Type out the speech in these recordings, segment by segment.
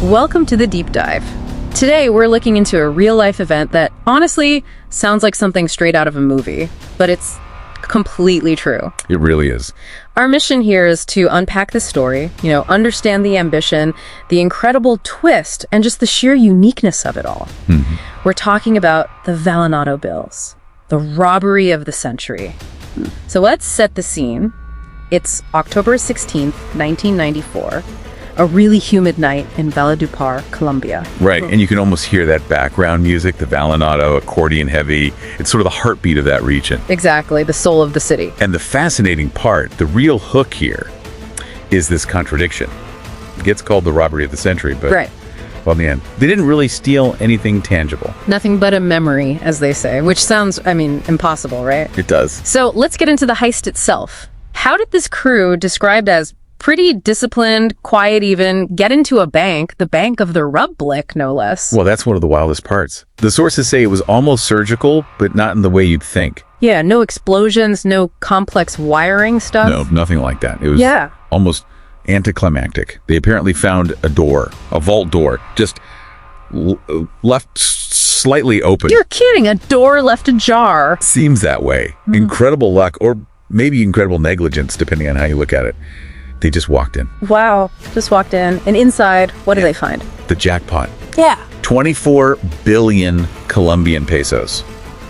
Welcome to the deep dive. Today we're looking into a real-life event that honestly sounds like something straight out of a movie, but it's completely true. It really is. Our mission here is to unpack the story, understand the ambition, the incredible twist, and just the sheer uniqueness of it all. We're talking about the Vallenato bills, the robbery of the century. So let's set the scene. It's October 16th, 1994, a really humid night in Valledupar, Colombia. Right, and you can almost hear that background music, the Vallenato, accordion heavy. It's sort of the heartbeat of that region. Exactly, the soul of the city. And the fascinating part, the real hook here, is this contradiction. It gets called the robbery of the century, but Right. well, in the end, they didn't really steal anything tangible. Nothing but a memory, as they say, which sounds, impossible, right? It does. So let's get into the heist itself. How did this crew, described as pretty disciplined, quiet even, get into a bank, the Bank of the Republic, no less? Well, that's one of the wildest parts. The sources say it was almost surgical, but not in the way you'd think. Yeah, no explosions, no complex wiring stuff. No, nothing like that. It was almost anticlimactic. They apparently found a door, a vault door, just left slightly open. You're kidding, a door left ajar. Seems that way. Incredible luck, or maybe incredible negligence, depending on how you look at it. They just walked in. Wow, just walked in. And inside, what do they find? The jackpot. Yeah. 24 billion Colombian pesos.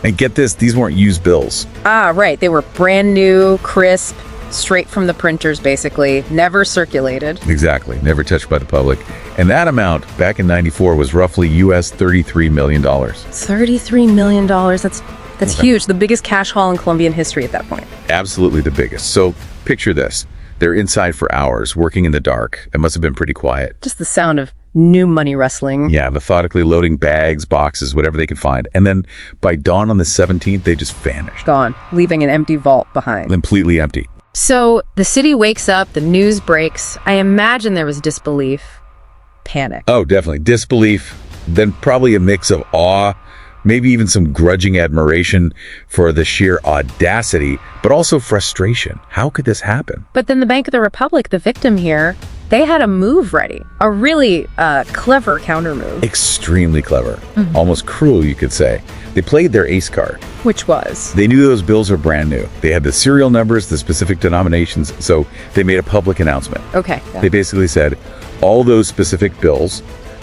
And get this, these weren't used bills. Ah, right. They were brand new, crisp, straight from the printers, basically. Never circulated. Exactly. Never touched by the public. And that amount, back in 94, was roughly US $33 million. $33 million. That's huge. The biggest cash haul in Colombian history at that point. Absolutely the biggest. So picture this. They're inside for hours, working in the dark. It must have been pretty quiet. Just the sound of new money rustling. Yeah, methodically loading bags, boxes, whatever they could find. And then by dawn on the 17th, they just vanished. Gone, leaving an empty vault behind. Completely empty. So the city wakes up, the news breaks. I imagine there was disbelief, panic. Oh, definitely. Disbelief, then probably a mix of awe, maybe even some grudging admiration for the sheer audacity, but also frustration. How could this happen? But then the Bank of the Republic, the victim here, they had a move ready. A really clever counter move. Extremely clever. Almost cruel, you could say. They played their ace card. Which was? They knew those bills were brand new. They had the serial numbers, the specific denominations, so they made a public announcement. Okay. Yeah. They basically said, all those specific bills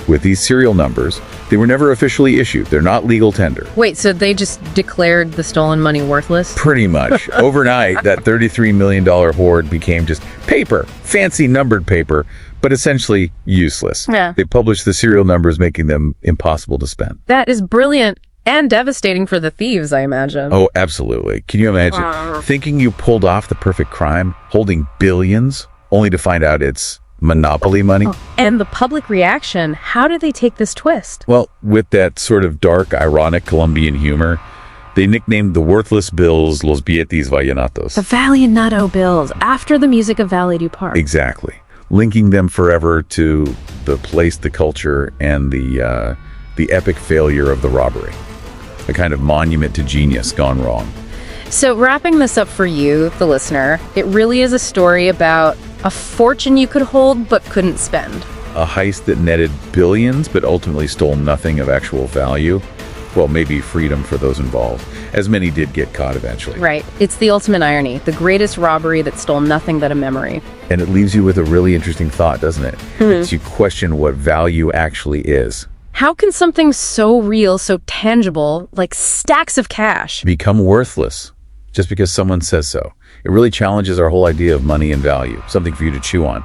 with these serial numbers, they were never officially issued. They're not legal tender. Wait, so they just declared the stolen money worthless? Pretty much. Overnight, that $33 million hoard became just paper, fancy numbered paper, but essentially useless. Yeah. They published the serial numbers, making them impossible to spend. That is brilliant and devastating for the thieves, I imagine. Oh, absolutely. Can you imagine thinking you pulled off the perfect crime, holding billions, only to find out it's monopoly money? And the public reaction, how did they take this twist? Well, with that sort of dark, ironic Colombian humor, they nicknamed the worthless bills Los Billetes Vallenatos. The Vallenato bills, after the music of Valledupar. Exactly. Linking them forever to the place, the culture, and the epic failure of the robbery. A kind of monument to genius gone wrong. So wrapping this up for you, the listener, it really is a story about a fortune you could hold but couldn't spend. A heist that netted billions but ultimately stole nothing of actual value. Well, maybe freedom for those involved, as many did get caught eventually. Right. It's the ultimate irony, the greatest robbery that stole nothing but a memory. And it leaves you with a really interesting thought, doesn't it? Makes you question what value actually is. How can something so real, so tangible, like stacks of cash, Become worthless just because someone says so? It really challenges our whole idea of money and value, something for you to chew on.